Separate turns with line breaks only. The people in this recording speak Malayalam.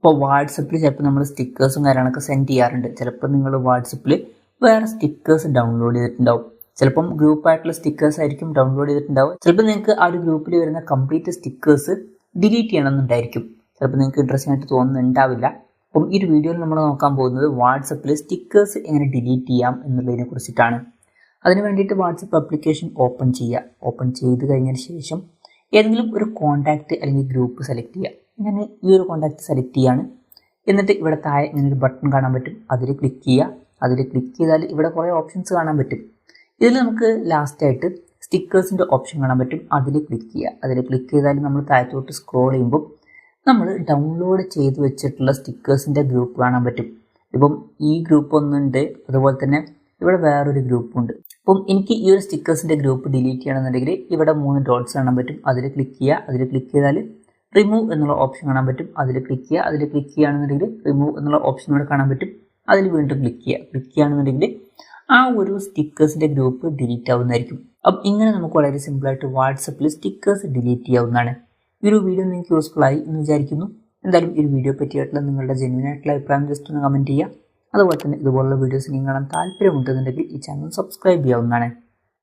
ഇപ്പോൾ വാട്സപ്പിൽ ചിലപ്പോൾ നമ്മൾ സ്റ്റിക്കേഴ്സും കാര്യങ്ങളൊക്കെ സെൻഡ് ചെയ്യാറുണ്ട്. ചിലപ്പോൾ നിങ്ങൾ വാട്സപ്പിൽ വേറെ സ്റ്റിക്കേഴ്സ് ഡൗൺലോഡ് ചെയ്തിട്ടുണ്ടാവും. ചിലപ്പം ഗ്രൂപ്പായിട്ടുള്ള സ്റ്റിക്കേഴ്സ് ആയിരിക്കും ഡൗൺലോഡ് ചെയ്തിട്ടുണ്ടാവും. ചിലപ്പോൾ നിങ്ങൾക്ക് ആ ഒരു ഗ്രൂപ്പിൽ വരുന്ന കംപ്ലീറ്റ് സ്റ്റിക്കേഴ്സ് ഡിലീറ്റ് ചെയ്യണമെന്നുണ്ടായിരിക്കും. ചിലപ്പോൾ നിങ്ങൾക്ക് ഇൻട്രസ്റ്റിംഗ് ആയിട്ട് തോന്നുന്നുണ്ടാവില്ല. അപ്പം ഈ ഒരു വീഡിയോയിൽ നമ്മൾ നോക്കാൻ പോകുന്നത് വാട്സപ്പിൽ സ്റ്റിക്കേഴ്സ് എങ്ങനെ ഡിലീറ്റ് ചെയ്യാം എന്നുള്ളതിനെ കുറിച്ചിട്ടാണ്. അതിന് വേണ്ടിയിട്ട് വാട്സപ്പ് ആപ്ലിക്കേഷൻ ഓപ്പൺ ചെയ്യുക. ഓപ്പൺ ചെയ്ത് കഴിഞ്ഞതിന് ശേഷം ഏതെങ്കിലും ഒരു കോൺടാക്റ്റ് അല്ലെങ്കിൽ ഗ്രൂപ്പ് സെലക്ട് ചെയ്യുക. ഞാൻ ഈ ഒരു കോൺടാക്റ്റ് സെലക്ട് ചെയ്യാണ്. എന്നിട്ട് ഇവിടെ താഴെ ഇങ്ങനൊരു ബട്ടൺ കാണാൻ പറ്റും, അതിൽ ക്ലിക്ക് ചെയ്യുക. അതിൽ ക്ലിക്ക് ചെയ്താൽ ഇവിടെ കുറേ ഓപ്ഷൻസ് കാണാൻ പറ്റും. ഇതിൽ നമുക്ക് ലാസ്റ്റായിട്ട് സ്റ്റിക്കേഴ്സിൻ്റെ ഓപ്ഷൻ കാണാൻ പറ്റും, അതിൽ ക്ലിക്ക് ചെയ്യുക. അതിൽ ക്ലിക്ക് ചെയ്താൽ നമ്മൾ താഴത്തോട്ട് സ്ക്രോൾ ചെയ്യുമ്പോൾ നമ്മൾ ഡൗൺലോഡ് ചെയ്ത് വെച്ചിട്ടുള്ള സ്റ്റിക്കേഴ്സിൻ്റെ ഗ്രൂപ്പ് കാണാൻ പറ്റും. ഇപ്പം ഈ ഗ്രൂപ്പ് ഒന്നുണ്ട്, അതുപോലെ തന്നെ ഇവിടെ വേറൊരു ഗ്രൂപ്പുണ്ട്. അപ്പം എനിക്ക് ഈ ഒരു സ്റ്റിക്കേഴ്സിൻ്റെ ഗ്രൂപ്പ് ഡിലീറ്റ് ചെയ്യണമെന്നുണ്ടെങ്കിൽ ഇവിടെ 3 ഡോട്ട്സ് കാണാൻ പറ്റും, അതിൽ ക്ലിക്ക് ചെയ്യുക. അതിൽ ക്ലിക്ക് ചെയ്താൽ റിമൂവ് എന്നുള്ള ഓപ്ഷൻ കാണാൻ പറ്റും, അതിൽ ക്ലിക്ക് ചെയ്യുക. അതിൽ ക്ലിക്ക് ചെയ്യുകയാണെന്നുണ്ടെങ്കിൽ റിമൂവ് എന്നുള്ള ഓപ്ഷൻ ഇവിടെ കാണാൻ പറ്റും, അതിൽ വീണ്ടും ക്ലിക്ക് ചെയ്യുക. ക്ലിക്ക് ചെയ്യുകയാണെന്നുണ്ടെങ്കിൽ ആ ഒരു സ്റ്റിക്കേഴ്സിൻ്റെ ഗ്രൂപ്പ് ഡിലീറ്റ് ആവുന്നതായിരിക്കും. അപ്പം ഇങ്ങനെ നമുക്ക് വളരെ സിമ്പിളായിട്ട് വാട്സപ്പിൽ സ്റ്റിക്കേഴ്സ് ഡിലീറ്റ് ചെയ്യാവുന്നതാണ്. ഈ ഒരു വീഡിയോ നിങ്ങൾക്ക് യൂസ്ഫുൾ ആയി എന്ന് വിചാരിക്കുന്നു. എന്തായാലും ഈ ഒരു വീഡിയോ പറ്റിയിട്ടുള്ള നിങ്ങളുടെ ജെന്യുവൻ ആയിട്ടുള്ള അഭിപ്രായം ജസ്റ്റ് ഒന്ന് കമൻറ്റ് ചെയ്യുക. അതുപോലെ തന്നെ ഇതുപോലുള്ള വീഡിയോസ് നിങ്ങൾ കാണാൻ താല്പര്യമുണ്ടെന്നുണ്ടെങ്കിൽ ഈ ചാനൽ സബ്സ്ക്രൈബ് ചെയ്യാവുന്നതാണ്.